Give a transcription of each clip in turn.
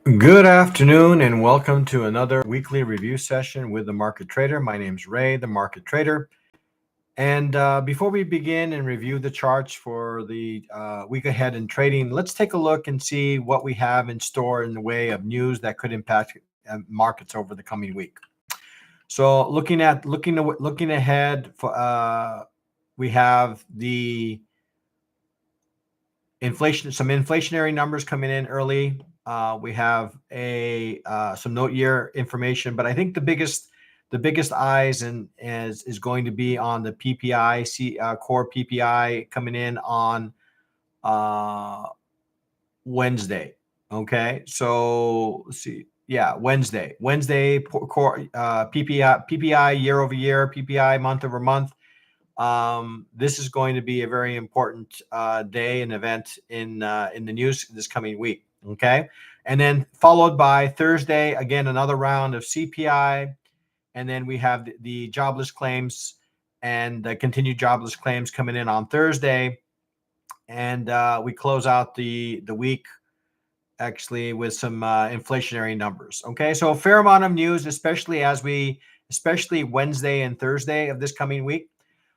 Good afternoon and welcome to another weekly review session with the Market Trader. My name's Ray, the Market Trader. And before we begin and review the charts for the week ahead in trading, let's take a look and see what we have in store in the way of news that could impact markets over the coming week. So looking ahead, we have the some inflationary numbers coming in early. We have some note year information, but I think the biggest eyes is going to be on the PPI, core PPI coming in on uh, Wednesday. Okay, so let's see. Yeah, Wednesday core PPI year over year, PPI month over month. This is going to be a very important day and event in the news this coming week. Okay, and then followed by Thursday again another round of CPI, and then we have the jobless claims and the continued jobless claims coming in on Thursday, and we close out the week actually with some inflationary numbers. Okay, so a fair amount of news, especially Wednesday and Thursday of this coming week.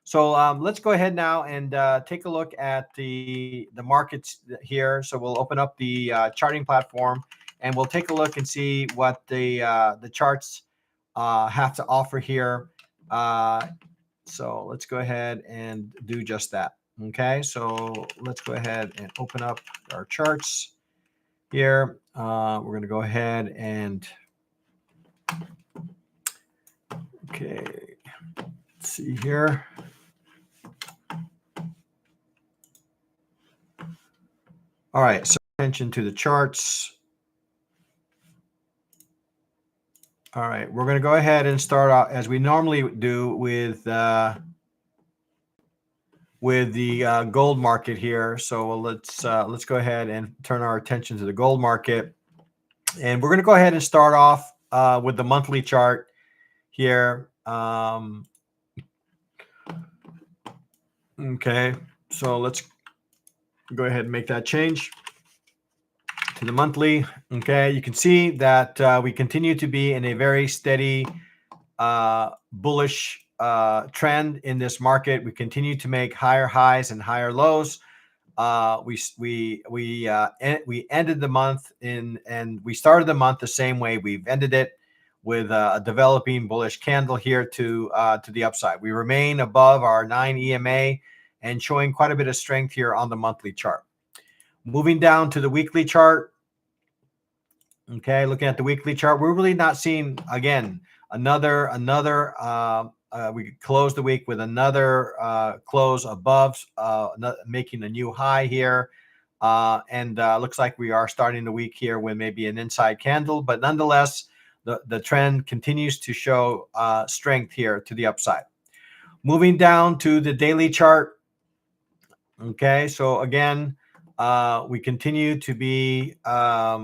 So let's go ahead now and take a look at the markets here. So we'll open up the charting platform and we'll take a look and see what the charts have to offer here. So let's go ahead and do just that. Okay, so let's go ahead and open up our charts here. We're going to go ahead and okay, let's see here. All right, so attention to the charts. All right, we're going to go ahead and start out as we normally do with the gold market here. So let's go ahead and turn our attention to the gold market, and we're going to go ahead and start off with the monthly chart here. Okay, so let's go ahead and make that change to the monthly. Okay, you can see that we continue to be in a very steady bullish trend in this market. We continue to make higher highs and higher lows. We ended the month and we started the month the same way we've ended it, with a developing bullish candle here to the upside. We remain above our 9 EMA and showing quite a bit of strength here on the monthly chart. Moving down to the weekly chart. Okay, looking at the weekly chart, we're really not seeing again another we closed the week with another close above, making a new high here, and looks like we are starting the week here with maybe an inside candle, but nonetheless the trend continues to show strength here to the upside. Moving down to the daily chart. Okay, so again we continue to be a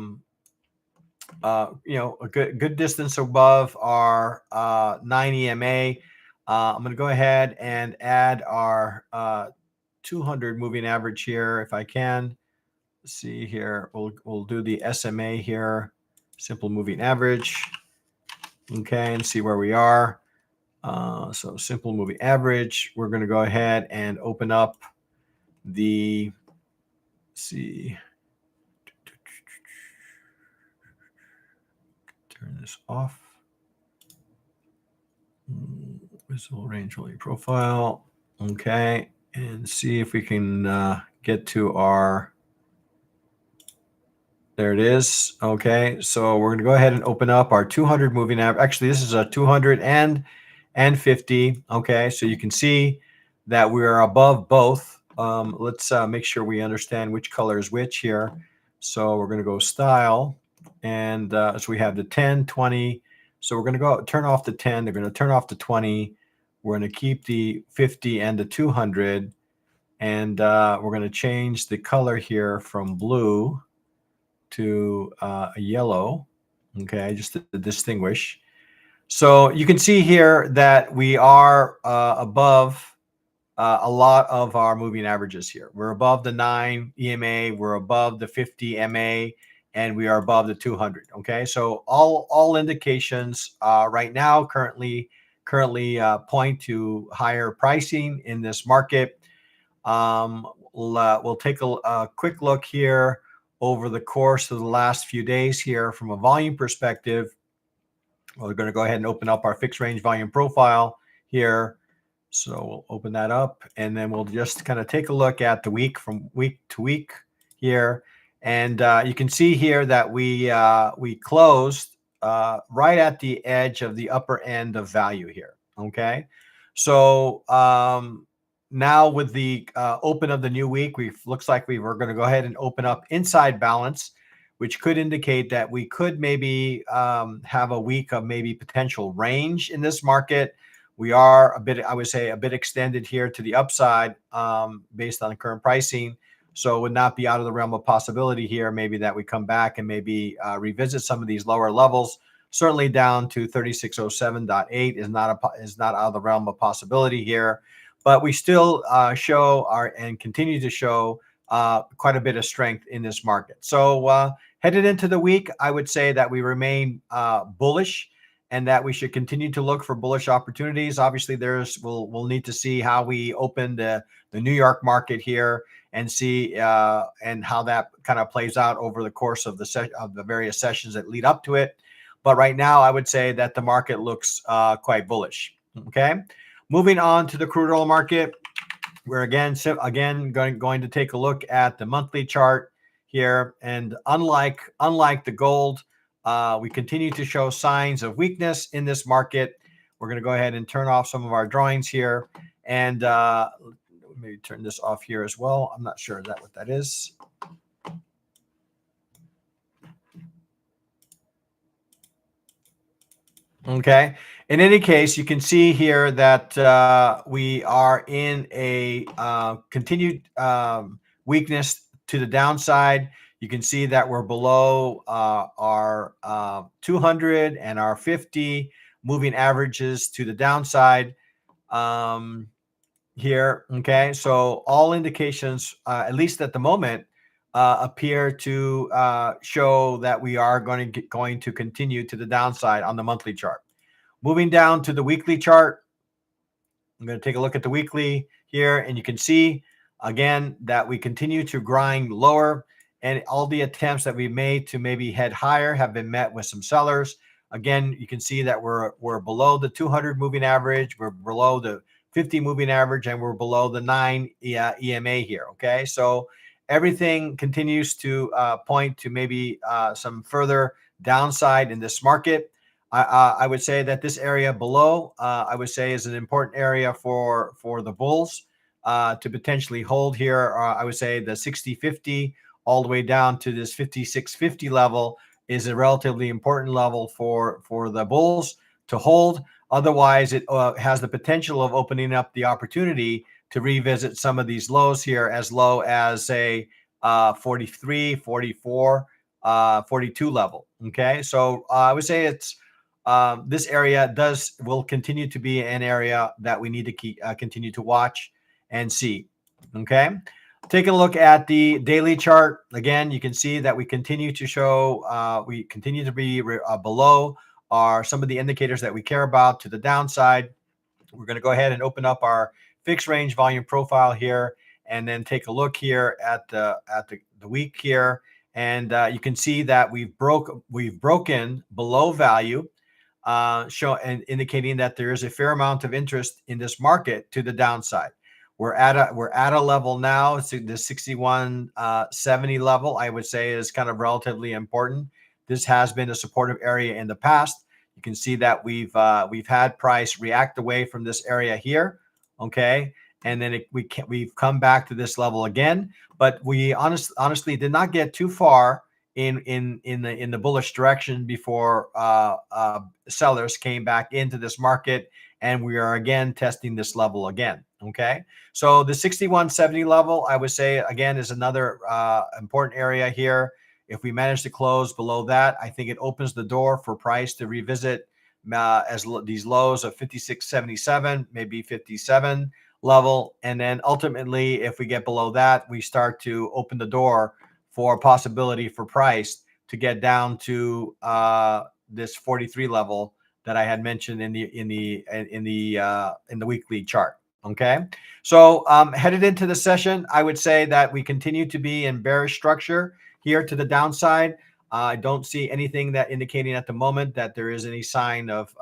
good distance above our 9 EMA. I'm going to go ahead and add our 200 moving average here if I can. Let's see here. We'll do the SMA here, simple moving average. Okay, and see where we are. So simple moving average. We're going to go ahead and open up the, let's see. Turn this off. Visible range holding profile. Okay, and see if we can get to our. There it is. Okay, so we're going to go ahead and open up our 200 moving average. Actually, this is a 200 and 50. Okay, so you can see that we are above both. Let's make sure we understand which color is which here. So we're going to go style, and so we have the 10, 20. So we're going to go turn off the 10. They're going to turn off the 20. We're going to keep the 50 and the 200, and we're going to change the color here from blue to a yellow. Okay, just to distinguish. So you can see here that we are above a lot of our moving averages here. We're above the 9 EMA, we're above the 50 MA, and we are above the 200. Okay, so all indications right now currently point to higher pricing in this market. We'll take a quick look here over the course of the last few days here from a volume perspective. We're going to go ahead and open up our fixed range volume profile here. So we'll open that up, and then we'll just kind of take a look at the week from week to week here. And you can see here that we closed right at the edge of the upper end of value here. Okay, so now with the open of the new week, we looks like we were going to go ahead and open up inside balance, which could indicate that we could maybe have a week of maybe potential range in this market. We are a bit, I would say, a bit extended here to the upside based on the current pricing. So it would not be out of the realm of possibility here, maybe that we come back and maybe revisit some of these lower levels. Certainly down to 3607.8 is not out of the realm of possibility here. But we still show and continue to show quite a bit of strength in this market. So headed into the week, I would say that we remain bullish, and that we should continue to look for bullish opportunities. Obviously, we'll need to see how we open the New York market here and see and how that kind of plays out over the course of the various sessions that lead up to it. But right now, I would say that the market looks quite bullish. Okay, moving on to the crude oil market, we're again going to take a look at the monthly chart here, and unlike the gold, we continue to show signs of weakness in this market. We're going to go ahead and turn off some of our drawings here, and maybe turn this off here as well. I'm not sure is that what that is. Okay. In any case, you can see here that we are in a continued weakness to the downside. You can see that we're below our 200 and our 50 moving averages to the downside here. Okay, so all indications, at least at the moment, appear to show that we are going to continue to the downside on the monthly chart. Moving down to the weekly chart, I'm going to take a look at the weekly here, and you can see again that we continue to grind lower, and all the attempts that we made to maybe head higher have been met with some sellers. Again, you can see that we're below the 200 moving average, we're below the 50 moving average, and we're below the 9 EMA here. Okay, so everything continues to point to maybe some further downside in this market. I would say that this area below, I would say, is an important area for the bulls to potentially hold here. I would say the 60-50 all the way down to this 56-50 level is a relatively important level for the bulls to hold. Otherwise, it has the potential of opening up the opportunity to revisit some of these lows here, as low as say 43, 44, 42 level. Okay, so I would say it's this area will continue to be an area that we need to continue to watch and see. Okay, taking a look at the daily chart again, you can see that we continue to show we continue to be below some of the indicators that we care about to the downside. We're going to go ahead and open up our fixed range volume profile here, and then take a look here at the week here, and you can see that we've broken below value, indicating that there is a fair amount of interest in this market to the downside. We're at a level now. The 6170 level, I would say, is kind of relatively important. This has been a supportive area in the past. You can see that we've had price react away from this area here. Okay, and then we've come back to this level again, but we honestly did not get too far in the bullish direction before sellers came back into this market, and we are again testing this level again. Okay, so the 6170 level, I would say, again, is another important area here. If we manage to close below that, I think it opens the door for price to revisit these lows of 56.77, maybe 57 level. And then ultimately, if we get below that, we start to open the door for a possibility for price to get down to this 43 level that I had mentioned in the weekly chart. Okay, so headed into the session, I would say that we continue to be in bearish structure here to the downside. I don't see anything that indicating at the moment that there is any sign of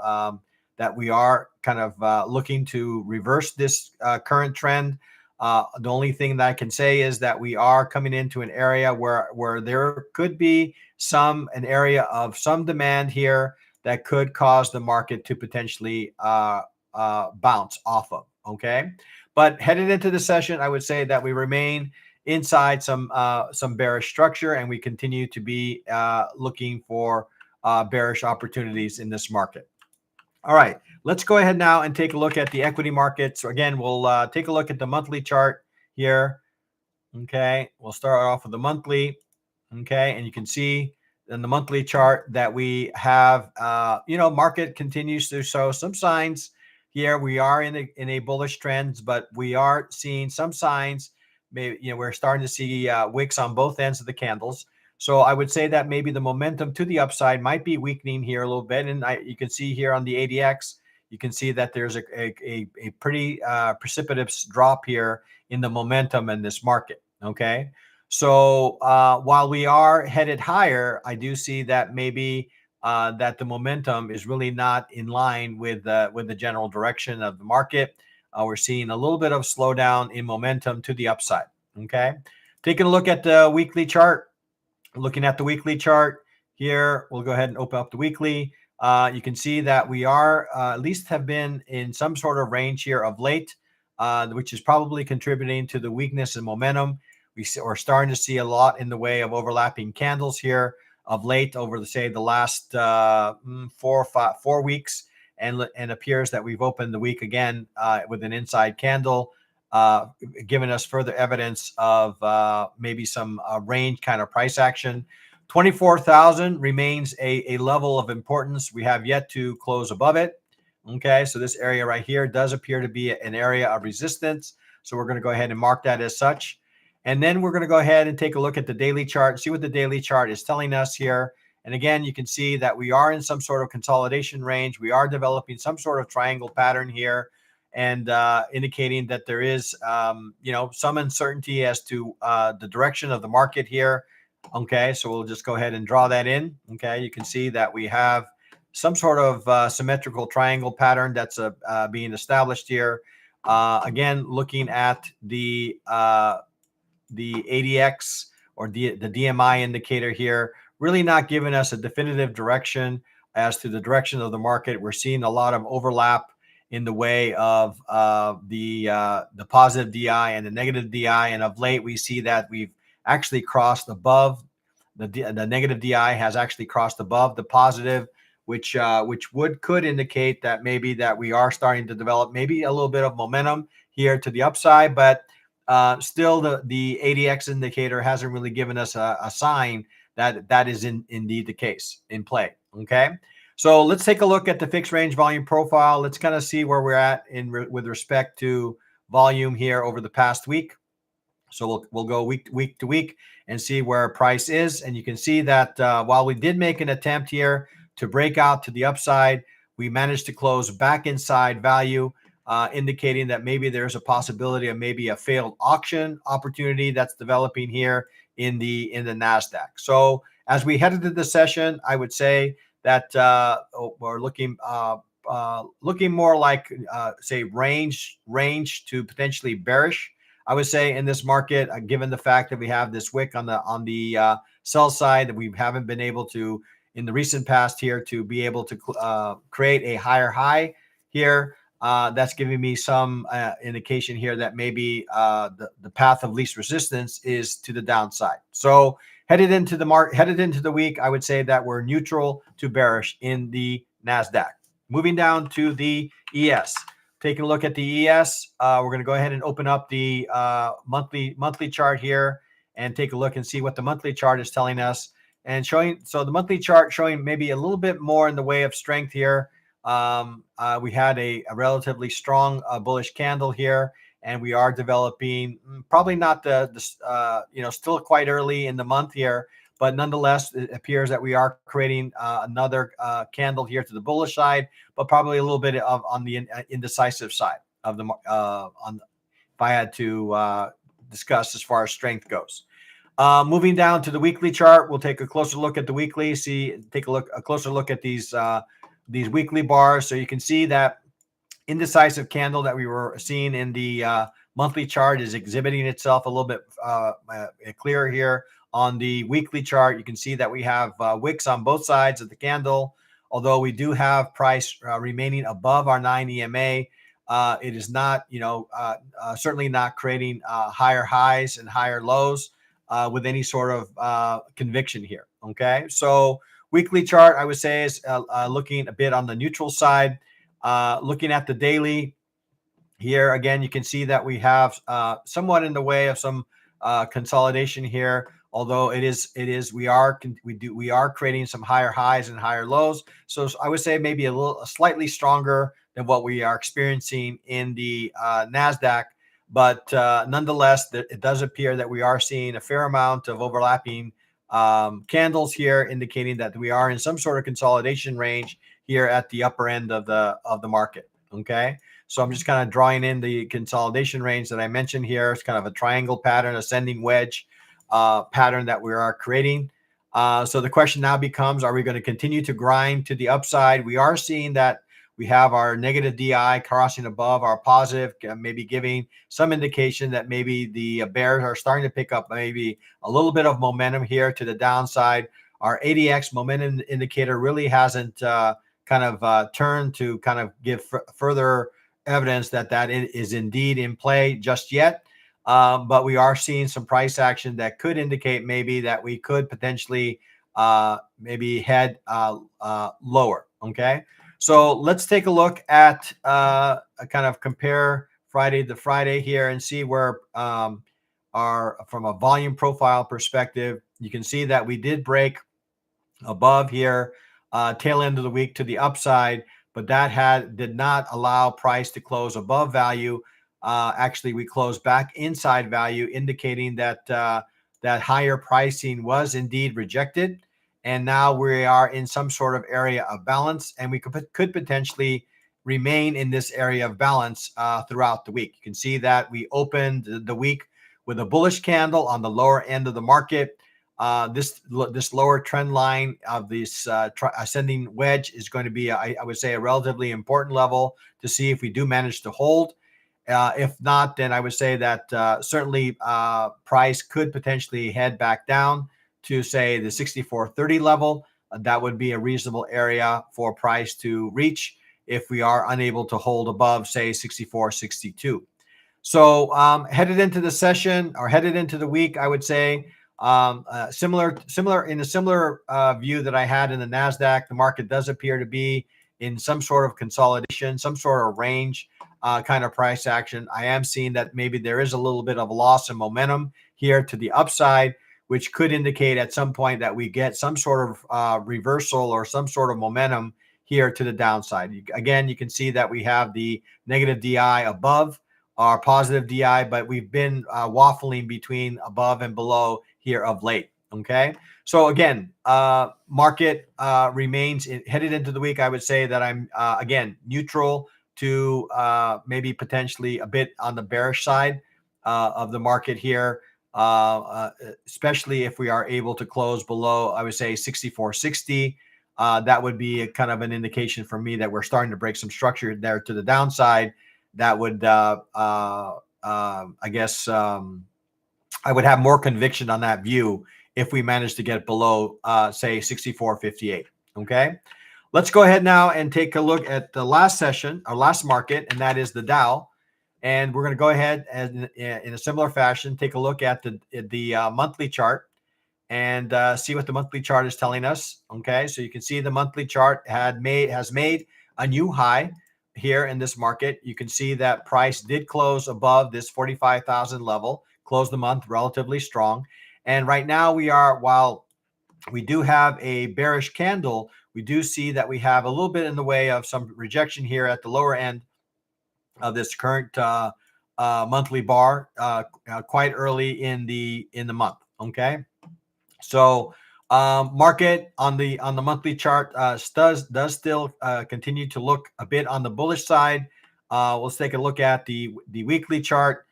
that we are kind of looking to reverse this current trend. The only thing that I can say is that we are coming into an area where there could be an area of some demand here that could cause the market to potentially bounce off of. Okay, but headed into the session, I would say that we remain inside some bearish structure, and we continue to be looking for bearish opportunities in this market. All right, let's go ahead now and take a look at the equity markets. So again, we'll take a look at the monthly chart here. Okay, we'll start off with the monthly. Okay, and you can see in the monthly chart that we have, market continues to show some signs here. We are in a bullish trend, but we are seeing some signs. Maybe we're starting to see wicks on both ends of the candles. So I would say that maybe the momentum to the upside might be weakening here a little bit. And you can see here on the ADX, you can see that there's a pretty precipitous drop here in the momentum in this market. Okay. So while we are headed higher, I do see that maybe that the momentum is really not in line with the general direction of the market. We're seeing a little bit of slowdown in momentum to the upside. Okay. Taking a look at the weekly chart. Looking at the weekly chart here, we'll go ahead and open up the weekly. You can see that we are at least have been in some sort of range here of late, which is probably contributing to the weakness in momentum. We're starting to see a lot in the way of overlapping candles here of late over the last 4 weeks, and appears that we've opened the week again with an inside candle, giving us further evidence of maybe some range kind of price action. 24,000 remains a level of importance. We have yet to close above it. Okay, so this area right here does appear to be an area of resistance. So we're going to go ahead and mark that as such. And then we're going to go ahead and take a look at the daily chart, see what the daily chart is telling us here. And again, you can see that we are in some sort of consolidation range. We are developing some sort of triangle pattern here, and indicating that there is, some uncertainty as to the direction of the market here. Okay, so we'll just go ahead and draw that in. Okay, you can see that we have some sort of symmetrical triangle pattern that's being established here. Again, looking at the ADX or the DMI indicator here, really not giving us a definitive direction as to the direction of the market. We're seeing a lot of overlap in the way of the positive DI and the negative DI, and of late we see that we've actually crossed above the negative DI has actually crossed above the positive, which could indicate that maybe that we are starting to develop maybe a little bit of momentum here to the upside, but still the ADX indicator hasn't really given us a sign that is indeed the case in play. Okay, so let's take a look at the fixed range volume profile. Let's kind of see where we're at with respect to volume here over the past week. So we'll go week to week and see where price is. And you can see that while we did make an attempt here to break out to the upside, we managed to close back inside value, indicating that maybe there's a possibility of maybe a failed auction opportunity that's developing here in the NASDAQ. So as we head into the session, I would say that we're looking more like say range to potentially bearish, I would say, in this market, given the fact that we have this wick on the sell side, that we haven't been able to in the recent past here to be able to create a higher high here. That's giving me some indication here that maybe the path of least resistance is to the downside. So headed into the week, I would say that we're neutral to bearish in the NASDAQ. Moving down to the ES. Taking a look at the ES, we're going to go ahead and open up the monthly chart here and take a look and see what the monthly chart is telling us. And so the monthly chart showing maybe a little bit more in the way of strength here. We had a relatively strong bullish candle here, and we are developing probably not still quite early in the month here, but nonetheless, it appears that we are creating another candle here to the bullish side, but probably a little bit of on the indecisive side of the if I had to discuss as far as strength goes. Moving down to the weekly chart, we'll take a closer look at the weekly. Take a closer look at these weekly bars. So you can see that indecisive candle that we were seeing in the monthly chart is exhibiting itself a little bit clearer here on the weekly chart. You can see that we have wicks on both sides of the candle. Although we do have price remaining above our 9 EMA, it is not, certainly not creating higher highs and higher lows with any sort of conviction here. Okay, so weekly chart, I would say, is looking a bit on the neutral side. Looking at the daily here, again, you can see that we have somewhat in the way of some consolidation here. Although we are creating some higher highs and higher lows. So I would say maybe a slightly stronger than what we are experiencing in the NASDAQ. But nonetheless, it does appear that we are seeing a fair amount of overlapping candles here, indicating that we are in some sort of consolidation range here at the upper end of the market. Okay, so I'm just kind of drawing in the consolidation range that I mentioned here. It's kind of a triangle pattern, ascending wedge pattern that we are creating. So the question now becomes, are we going to continue to grind to the upside? We are seeing that we have our negative DI crossing above our positive, maybe giving some indication that maybe the bears are starting to pick up maybe a little bit of momentum here to the downside. Our ADX momentum indicator really hasn't turned to kind of give further evidence that is indeed in play just yet. But we are seeing some price action that could indicate maybe that we could potentially maybe head lower. Okay, so let's take a look at kind of compare Friday to Friday here and see where from a volume profile perspective, you can see that we did break above here tail end of the week to the upside, but that did not allow price to close above value. Actually, we closed back inside value, indicating that that higher pricing was indeed rejected. And now we are in some sort of area of balance, and we could potentially remain in this area of balance throughout the week. You can see that we opened the week with a bullish candle on the lower end of the market. This lower trend line of this ascending wedge is going to be, I would say, a relatively important level to see if we do manage to hold. If not, then I would say that certainly price could potentially head back down to, say, the 64.30 level. That would be a reasonable area for price to reach if we are unable to hold above, say, 64.62. So headed into the session or headed into the week, I would say similar in a similar view that I had in the NASDAQ, the market does appear to be in some sort of consolidation, some sort of range kind of price action. I am seeing that maybe there is a little bit of a loss in momentum here to the upside, which could indicate at some point that we get some sort of reversal or some sort of momentum here to the downside. Again, you can see that we have the negative DI above our positive DI, but we've been waffling between above and below here of late. Okay. So again, market remains headed into the week. I would say that I'm again neutral to maybe potentially a bit on the bearish side of the market here, especially if we are able to close below, I would say 64.60. That would be a kind of an indication for me that we're starting to break some structure there to the downside. That would, I guess, I would have more conviction on that view if we manage to get below, say, 64.58. Okay. Let's go ahead now and take a look at the last session, our last market, and that is the Dow. And we're going to go ahead and in a similar fashion, take a look at the monthly chart and see what the monthly chart is telling us. Okay. So you can see the monthly chart has made a new high here in this market. You can see that price did close above this 45,000 level, closed the month relatively strong. And right now while we do have a bearish candle, we do see that we have a little bit in the way of some rejection here at the lower end of this current monthly bar quite early in the month. Okay. So Market on the monthly chart does still continue to look a bit on the bullish side. Let's take a look at the weekly chart.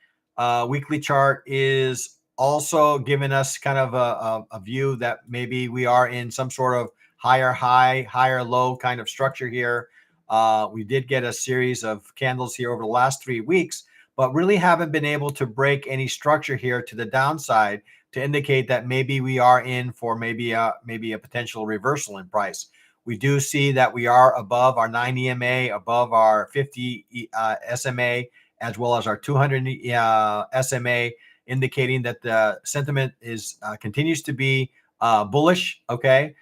Weekly chart is also giving us kind of a view that maybe we are in some sort of higher high, higher low kind of structure here. We did get a series of candles here over the last 3 weeks, but really haven't been able to break any structure here to the downside to indicate that maybe we are in for maybe a potential reversal in price. We do see that we are above our 9 EMA, above our 50 SMA, as well as our 200 SMA, indicating that the sentiment is continues to be bullish. Okay,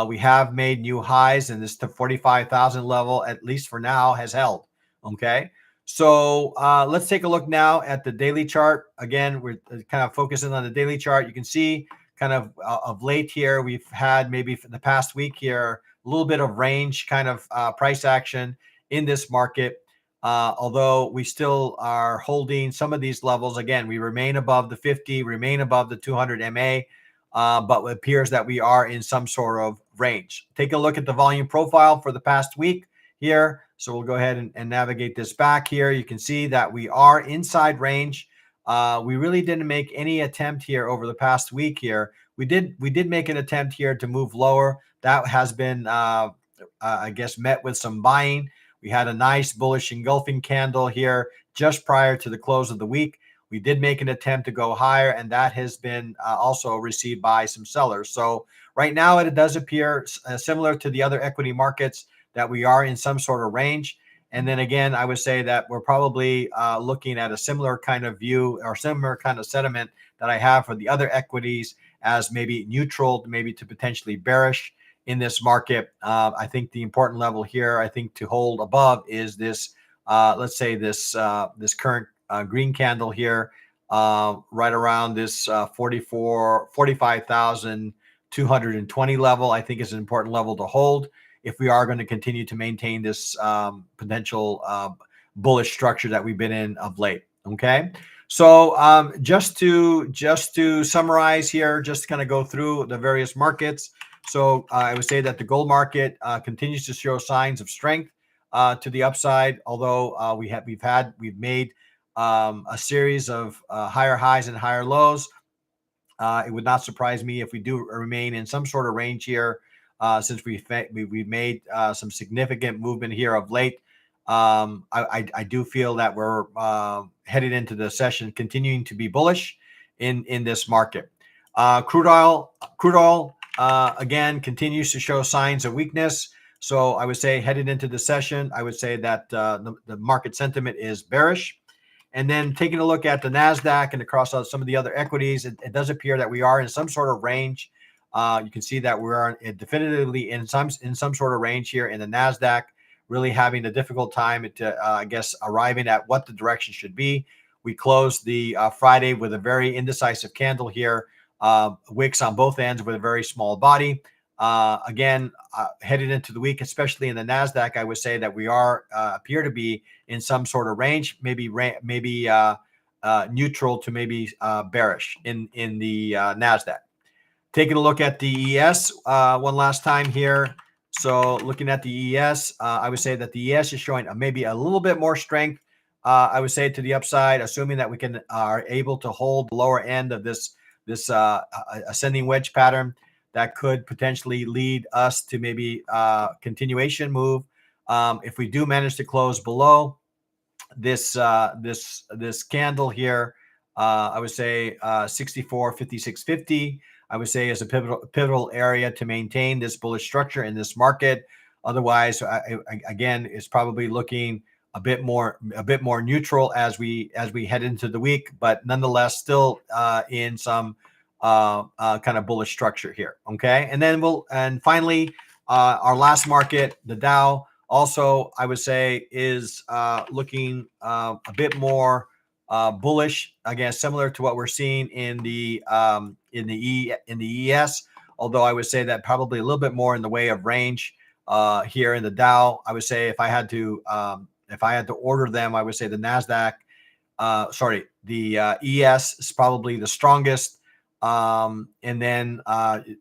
we have made new highs, and this to 45,000 level, at least for now, has held. Okay. So let's take a look now at the daily chart. Again, we're kind of focusing on the daily chart. You can see kind of late here, we've had maybe for the past week here, a little bit of range kind of price action in this market. Although we still are holding some of these levels. Again, we remain above the 50, remain above the 200 MA, but it appears that we are in some sort of range. Take a look at the volume profile for the past week here. So we'll go ahead and navigate this back here. You can see that we are inside range. We really didn't make any attempt here over the past week here. We did make an attempt here to move lower. That has been, I guess, met with some buying. We had a nice bullish engulfing candle here just prior to the close of the week. We did make an attempt to go higher, and that has been also received by some sellers. So right now, it does appear similar to the other equity markets that we are in some sort of range. And then again, I would say that we're probably looking at a similar kind of view or similar kind of sentiment that I have for the other equities as maybe neutral, maybe to potentially bearish in this market. I think the important level here, I think to hold above is this, let's say this current green candle here, right around this 45,220 level, I think is an important level to hold if we are going to continue to maintain this potential bullish structure that we've been in of late. Okay. So just to summarize here, just kind of go through the various markets. So I would say that the gold market continues to show signs of strength to the upside, although we've made a series of higher highs and higher lows. It would not surprise me if we do remain in some sort of range here, since we've made some significant movement here of late. I do feel that we're headed into the session continuing to be bullish in this market. Crude oil again continues to show signs of weakness. So I would say headed into the session, I would say that the market sentiment is bearish. And then taking a look at the NASDAQ and across some of the other equities, it does appear that we are in some sort of range. You can see that we are definitively in some sort of range here in the NASDAQ, really having a difficult time to, I guess, arriving at what the direction should be. We closed the Friday with a very indecisive candle here, wicks on both ends with a very small body. Again, headed into the week, especially in the NASDAQ, I would say that we appear to be in some sort of range, maybe neutral to maybe bearish in the NASDAQ. Taking a look at the ES one last time here. So looking at the ES, I would say that the ES is showing maybe a little bit more strength. I would say to the upside, assuming that we are able to hold the lower end of this ascending wedge pattern that could potentially lead us to maybe continuation move. If we do manage to close below this candle here, I would say 64.5650. I would say is a pivotal area to maintain this bullish structure in this market. Otherwise, again, it's probably looking a bit more neutral as we head into the week, but nonetheless still in some kind of bullish structure here. Okay, and then finally our last market, the Dow, also I would say is looking a bit more bullish, again, similar to what we're seeing in the ES, although I would say that probably a little bit more in the way of range here in the Dow. I would say if I had to order them, I would say the NASDAQ, the ES is probably the strongest. And then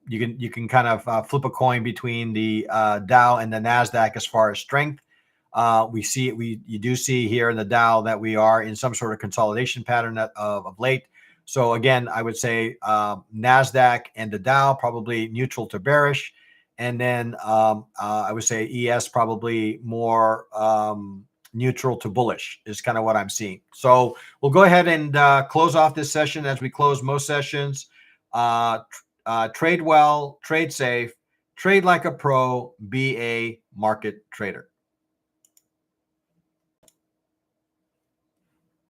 you can kind of flip a coin between the Dow and the Nasdaq as far as strength. You do see here in the Dow that we are in some sort of consolidation pattern of late. So again, I would say Nasdaq and the Dow probably neutral to bearish, and then I would say ES probably more neutral to bullish is kind of what I'm seeing. So we'll go ahead and close off this session as we close most sessions. Trade well, trade safe, trade like a pro, be a market trader.